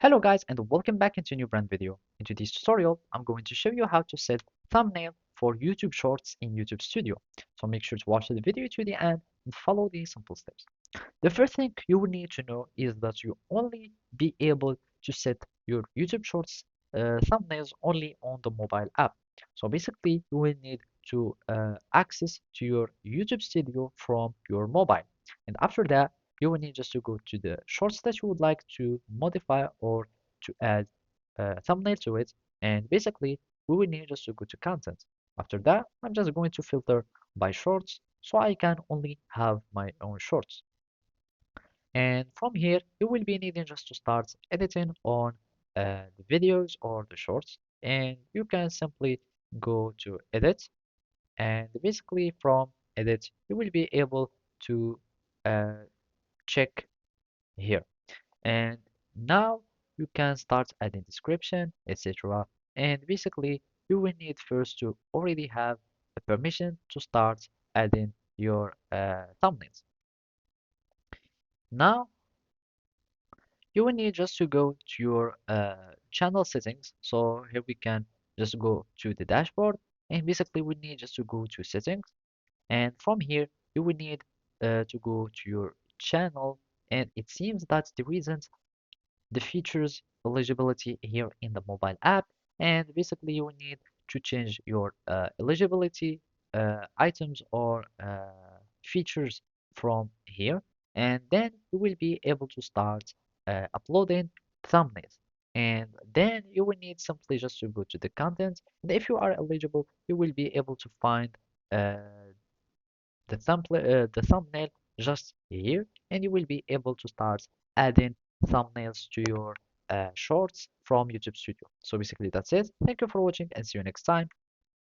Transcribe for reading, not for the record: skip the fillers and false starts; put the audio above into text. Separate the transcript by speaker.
Speaker 1: Hello guys and welcome back into a new brand video. In today's tutorial, I'm going to show you how to set thumbnail for YouTube Shorts in YouTube Studio. So make sure to watch the video to the end and follow these simple steps. The first thing you will need to know is that you only be able to set your YouTube Shorts thumbnails only on the mobile app. So basically, you will need to access to your YouTube Studio from your mobile. And after that, you will need just to go to the shorts that you would like to modify or to add a thumbnail to it. And basically, we will need just to go to content. After that, I'm just going to filter by shorts so I can only have my own shorts. And from here, you will be needing just to start editing on the videos or the shorts. And you can simply go to edit. And basically from edit, you will be able to uh, check here. And now you can start adding description, etc. And basically, you will need first to already have a permission to start adding your thumbnails. Now you will need just to go to your channel settings. So here we can just go to the dashboard and basically we need just to go to settings, and from here you will need to go to your channel, and it seems that there isn't the features eligibility here in the mobile app, and basically you will need to change your eligibility items or features from here, and then you will be able to start uploading thumbnails. And then you will need simply just to go to the content, and if you are eligible you will be able to find uh, the thumbnail just here, and you will be able to start adding thumbnails to your shorts from YouTube Studio. So basically that's it. Thank you for watching and see you next time.